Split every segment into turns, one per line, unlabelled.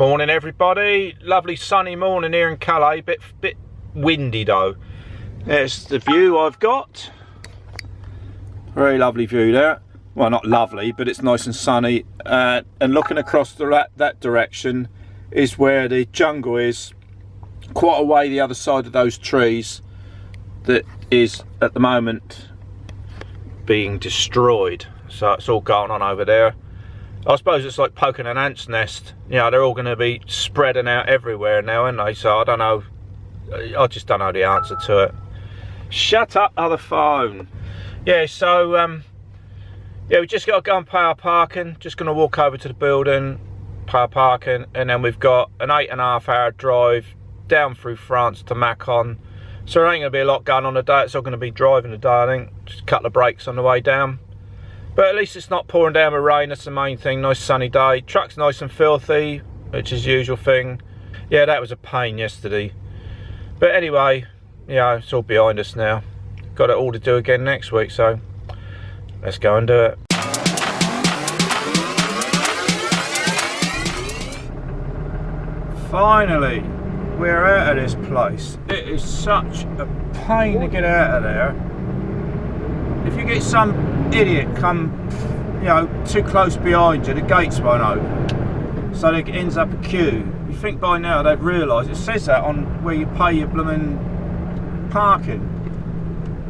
Morning everybody, lovely sunny morning here in Calais, bit windy though. There's the view I've got, very lovely view there. Well, not lovely, but it's nice and sunny, and looking across that direction is where the jungle is, quite a way the other side of those trees that is at the moment being destroyed. So it's all going on over there. I suppose it's like poking an ant's nest. You know, they're all going to be spreading out everywhere now, aren't they? So I don't know. I just don't know the answer to it. Shut up, other phone. Yeah, so, yeah, we just got to go and pay our parking. Just going to walk over to the building, pay our parking, and then we've got an 8.5 hour drive down through France to Macon. So there ain't going to be a lot going on today. It's all going to be driving today, I think. Just a couple of breaks on the way down. But at least it's not pouring down with rain, that's the main thing. Nice sunny day. Truck's nice and filthy, which is the usual thing. Yeah, that was a pain yesterday. But anyway, yeah, it's all behind us now. Got it all to do again next week, so let's go and do it. Finally, we're out of this place. It is such a pain to get out of there. If you get some idiot come, you know, too close behind you, the gates won't open, so it ends up a queue. You think by now they'd realise, it says that on where you pay your blooming parking.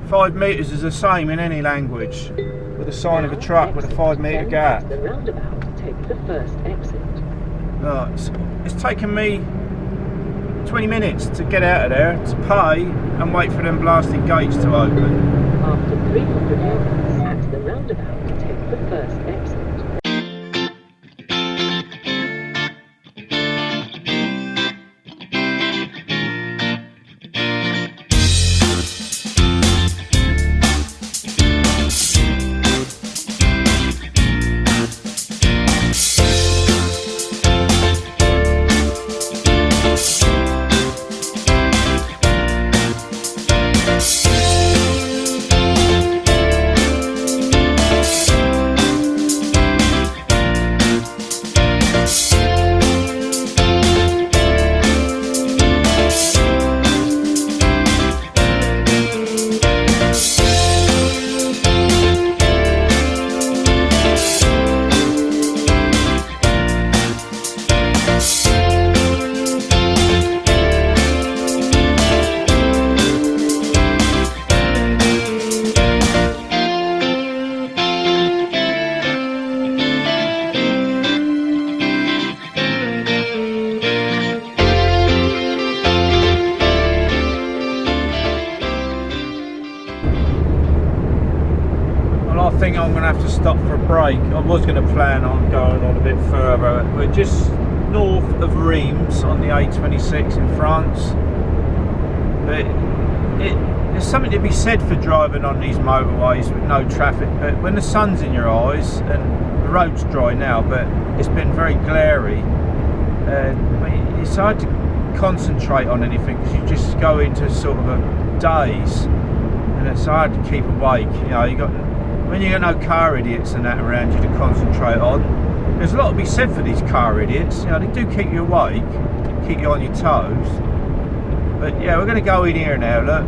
5 metres is the same in any language, with a sign of a truck with a 5 metre gap.
The roundabout, take the first exit.
It's taken me 20 minutes to get out of there, to pay and wait for them blasted gates to open.
After 300 yards, at the roundabout, take the first exit.
I think I'm going to have to stop for a break. I was going to plan on going on a bit further. We're just north of Reims on the A26 in France. But there's something to be said for driving on these motorways with no traffic. But when the sun's in your eyes, and the road's dry now, but it's been very glary, it's hard to concentrate on anything because you just go into sort of a daze, and it's hard to keep awake. You know, when you got no car idiots and that around you to concentrate on, there's a lot to be said for these car idiots. You know, they do keep you awake, keep you on your toes. But yeah, we're going to go in here now, look,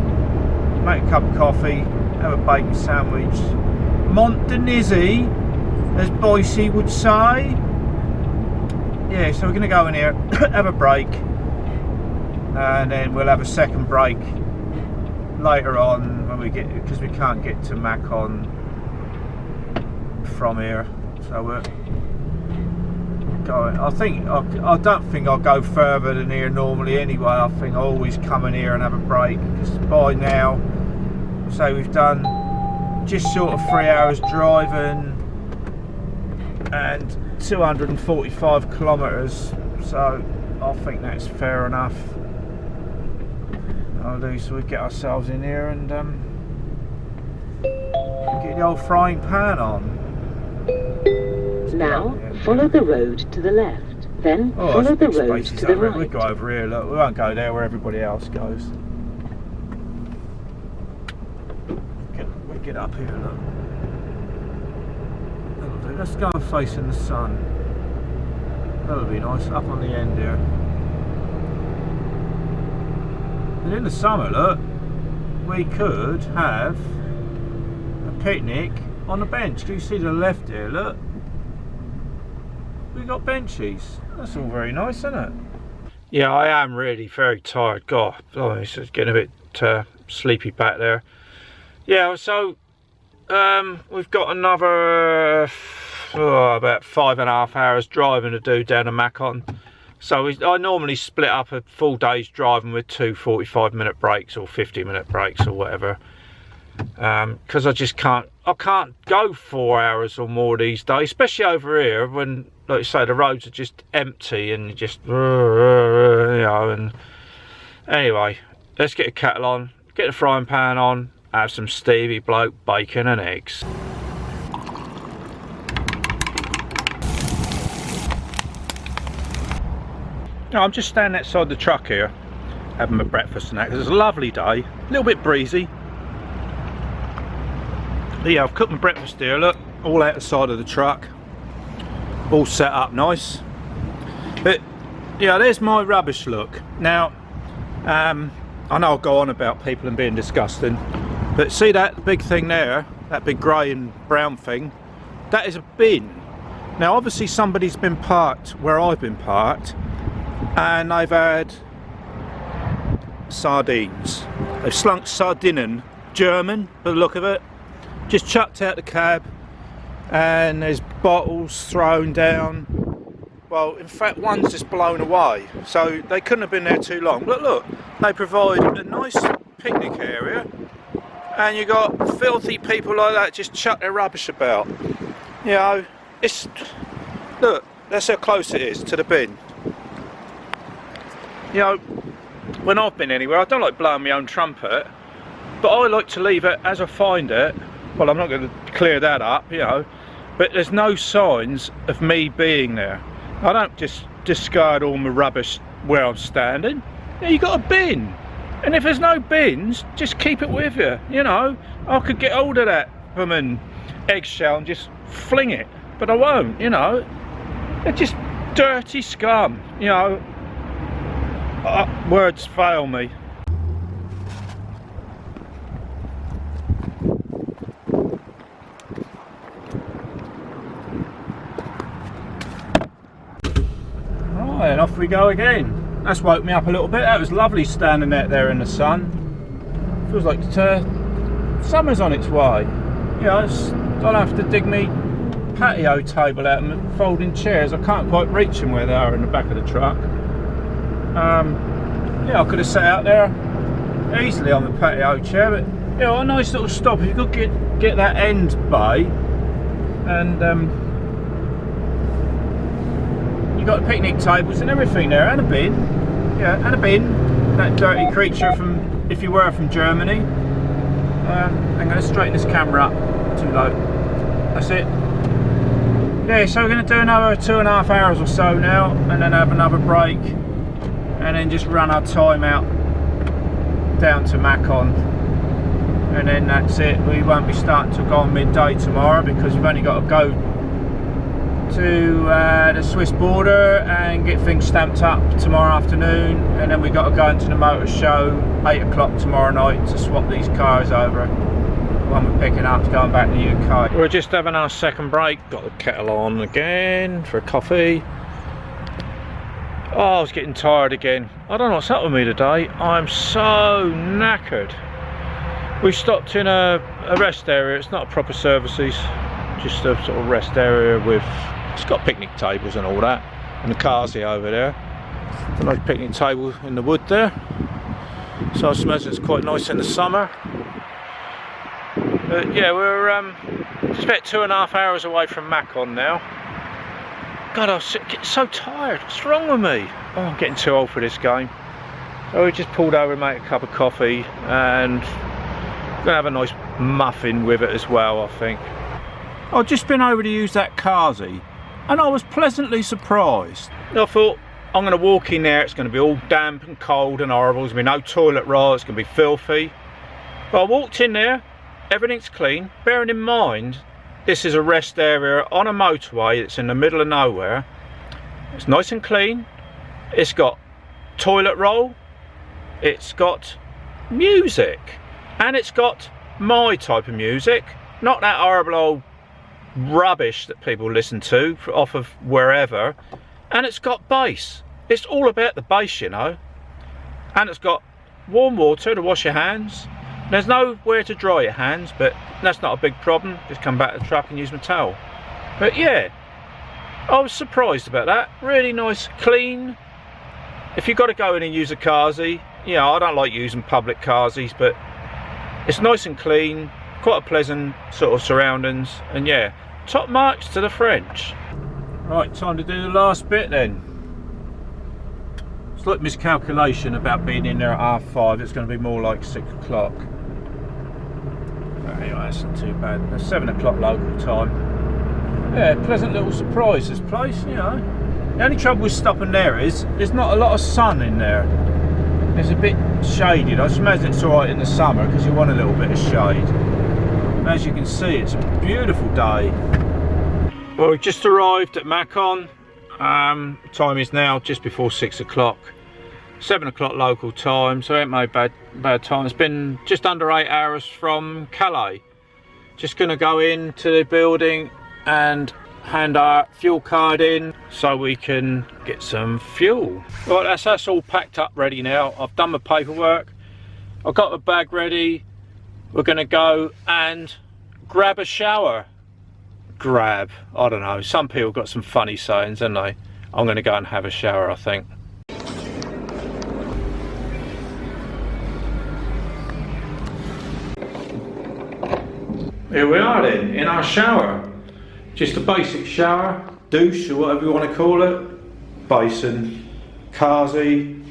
make a cup of coffee, have a bacon sandwich, Montanizzi, as Boise would say. Yeah, so we're going to go in here, have a break, and then we'll have a second break later on when we get, because we can't get to Macon from here, so we're going. I don't think I'll go further than here normally anyway. I think I always come in here and have a break, because by now, say we've done just short of 3 hours driving and 245 kilometres, so I think that's fair enough. I'll do, so we get ourselves in here and get the old frying pan on.
Now, follow the road to the left, then follow the road to the right.
We'll go over here, look, we won't go there where everybody else goes. We'll get up here, look. Let's go facing the sun. That would be nice, up on the end here. And in the summer, look, we could have a picnic on the bench. Do you see to the left here, look? We've got benches. That's all very nice, isn't it? Yeah, I am really very tired. God, it's just getting a bit sleepy back there. Yeah, so we've got another about 5.5 hours driving to do down to Macon. So I normally split up a full day's driving with 2 45-minute breaks or 50-minute breaks or whatever, because I can't go 4 hours or more these days, especially over here when, like you say, the roads are just empty and you just, you know. And anyway, let's get the kettle on, get the frying pan on, have some Stevie bloke bacon and eggs. I'm just standing outside the truck here having my breakfast and that, because it's a lovely day, a little bit breezy. But yeah, I've cooked my breakfast here, look, all out the side of the truck, all set up nice. But yeah, there's my rubbish look. Now I know I'll go on about people and being disgusting, but see that big thing there, that big grey and brown thing, that is a bin. Now obviously somebody's been parked where I've been parked, and they've had sardines. They've slunk sardinen, German by the look of it, just chucked out the cab, and there's bottles thrown down. Well, in fact one's just blown away, so they couldn't have been there too long. But look, they provide a nice picnic area, and you got filthy people like that just chuck their rubbish about. You know, it's, look, that's how close it is to the bin. You know, when I've been anywhere, I don't like blowing my own trumpet, but I like to leave it as I find it. Well, I'm not going to clear that up, you know, but there's no signs of me being there. I don't just discard all my rubbish where I'm standing. Yeah, you got a bin, and if there's no bins, just keep it with you. You know, I could get hold of that blooming eggshell and just fling it, but I won't. You know, they're just dirty scum. You know. Words fail me. Right, and off we go again. That's woke me up a little bit. That was lovely standing out there in the sun. Feels like summer's on its way. You know, I'll have to dig me patio table out and folding chairs. I can't quite reach them where they are in the back of the truck. Yeah, I could have sat out there easily on the patio chair, but you know, a nice little stop. If you could get that end bay, and you got the picnic tables and everything there, and a bin. Yeah, and a bin. That dirty creature from, if you were from Germany. I'm going to straighten this camera up. Too low. That's it. Yeah, so we're going to do another 2.5 hours or so now, and then have another break, and then just run our time out down to Macon, and then that's it. We won't be starting to go on midday tomorrow, because we've only got to go to the Swiss border and get things stamped up tomorrow afternoon, and then we've got to go into the motor show 8 o'clock tomorrow night to swap these cars over. The one we're picking up is going back to the UK. We're just having our second break, got the kettle on again for a coffee. Oh, I was getting tired again. I don't know what's up with me today. I'm so knackered. We stopped in a rest area. It's not a proper services, just a sort of rest area with, it's got picnic tables and all that, and the Karzie over there. It's a nice picnic table in the wood there. So I suppose it's quite nice in the summer. But yeah, we're just about 2.5 hours away from Macon now. God, I was getting so tired. What's wrong with me? Oh, I'm getting too old for this game. So we just pulled over and made a cup of coffee, and we're gonna have a nice muffin with it as well, I think. I've just been over to use that Karzie, and I was pleasantly surprised. I thought, I'm gonna walk in there, it's gonna be all damp and cold and horrible, there's gonna be no toilet roll, it's gonna be filthy. But I walked in there, everything's clean, bearing in mind this is a rest area on a motorway that's in the middle of nowhere, It's nice and clean. It's got toilet roll. It's got music. And it's got my type of music. Not that horrible old rubbish that people listen to off of wherever. And it's got bass. It's all about the bass, you know. And it's got warm water to wash your hands. There's nowhere to dry your hands, but that's not a big problem. Just come back to the truck and use my towel. But yeah, I was surprised about that. Really nice, clean. If you've got to go in and use a Karzie, you know, I don't like using public Karzies, but it's nice and clean, quite a pleasant sort of surroundings, and yeah, top marks to the French. Right, time to do the last bit then. Slight miscalculation about being in there at 5:30. It's going to be more like 6 o'clock. Anyway, that's not too bad. It's 7 o'clock local time. Yeah, pleasant little surprise, this place, you know. The only trouble with stopping there is there's not a lot of sun in there. It's a bit shaded. I imagine it's alright in the summer because you want a little bit of shade. And as you can see, it's a beautiful day. Well, we've just arrived at Macon. Time is now just before 6 o'clock. 7 o'clock local time, so it ain't made bad time. It's been just under 8 hours from Calais. Just gonna go into the building and hand our fuel card in so we can get some fuel. Right, that's all packed up ready now. I've done my paperwork. I've got the bag ready. We're gonna go and grab a shower. I don't know, some people got some funny sayings, haven't they? I'm gonna go and have a shower, I think. Here we are then, in our shower. Just a basic shower, douche or whatever you want to call it. Basin, Karzie,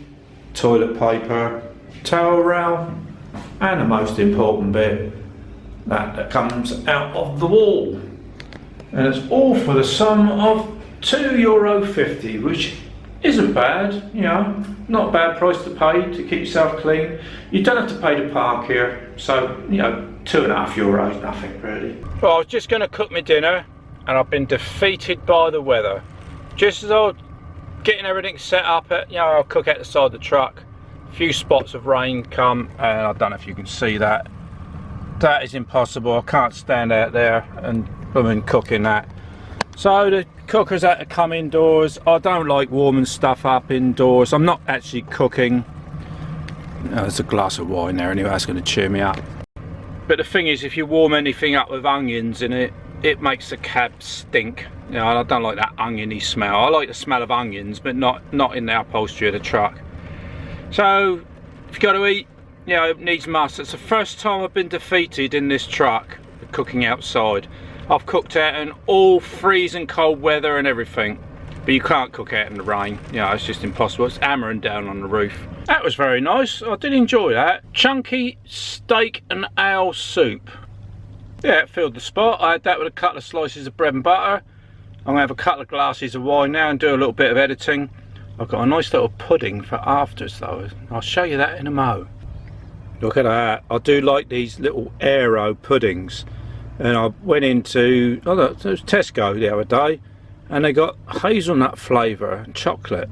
toilet paper, towel roll, and the most important bit, that comes out of the wall. And it's all for the sum of €2.50, which isn't bad, you know, not a bad price to pay to keep yourself clean. You don't have to pay to park here, so, you know, €2.50, nothing really. Well, I was just going to cook my dinner, and I've been defeated by the weather. Just as I was getting everything set up, you know, I'll cook out the side of the truck. A few spots of rain come, and I don't know if you can see that. That is impossible. I can't stand out there and cooking that. So the cooker's had to come indoors. I don't like warming stuff up indoors. I'm not actually cooking. Oh, there's a glass of wine there anyway, that's going to cheer me up. But the thing is, if you warm anything up with onions in it, it makes the cab stink. You know, I don't like that oniony smell. I like the smell of onions, but not in the upholstery of the truck. So if you've got to eat, you know, it needs must. It's the first time I've been defeated in this truck, cooking outside. I've cooked out in all freezing cold weather and everything, but you can't cook out in the rain. You know, it's just impossible. It's hammering down on the roof. That was very nice. I did enjoy that. Chunky steak and ale soup. Yeah, it filled the spot. I had that with a couple of slices of bread and butter. I'm gonna have a couple of glasses of wine now and do a little bit of editing. I've got a nice little pudding for afters though. I'll show you that in a mo. Look at that. I do like these little aero puddings. And I went into, oh, it was Tesco the other day, and they got hazelnut flavour and chocolate.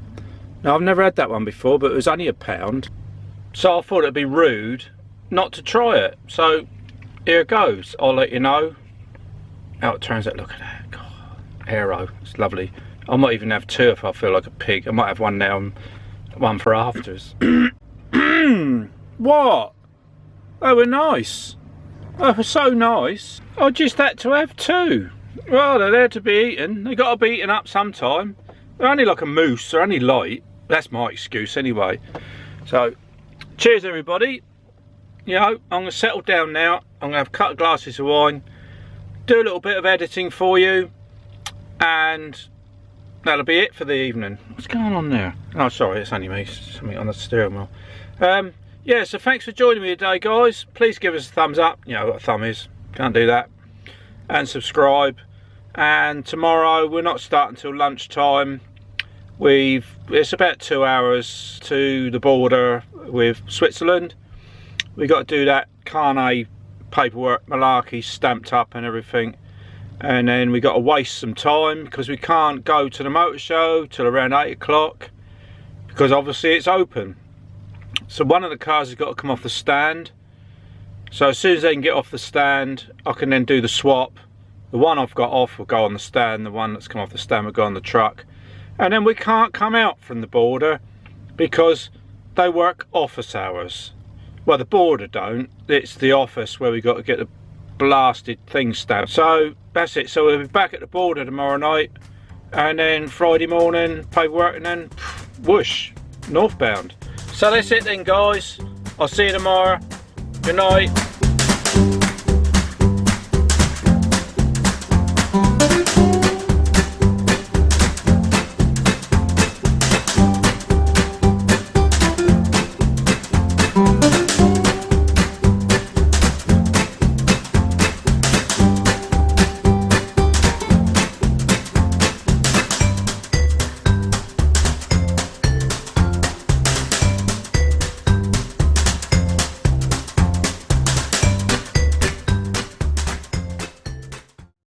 Now I've never had that one before, but it was only £1. So I thought it'd be rude not to try it. So here it goes. I'll let you know how it turns out. Look at that. God, aero. It's lovely. I might even have two if I feel like a pig. I might have one now and one for afters. What? They were nice. They were so nice. I just had to have two. Well, they're there to be eaten. They got to be eaten up sometime. They're only like a mousse. They're only light. That's my excuse anyway. So, cheers everybody. You know, I'm going to settle down now. I'm going to have a couple of glasses of wine. Do a little bit of editing for you. And that'll be it for the evening. What's going on there? Oh, sorry, it's only me. Something on the steering wheel. Yeah, so thanks for joining me today, guys. Please give us a thumbs up. You know what a thumb is. Can't do that. And subscribe. And tomorrow we're not starting till lunchtime. It's about 2 hours to the border with Switzerland. We got to do that carnet paperwork, malarkey stamped up and everything. and then we got to waste some time because we can't go to the motor show till around 8 o'clock because obviously it's open. So one of the cars has got to come off the stand. So as soon as they can get off the stand, I can then do the swap. The one I've got off will go on the stand, the one that's come off the stand will go on the truck. And then we can't come out from the border because they work office hours. Well, the border don't, it's the office where we got to get the blasted thing stamped. So that's it, so we'll be back at the border tomorrow night, and then Friday morning paperwork, and then whoosh, northbound. So that's it then guys, I'll see you tomorrow. Good night.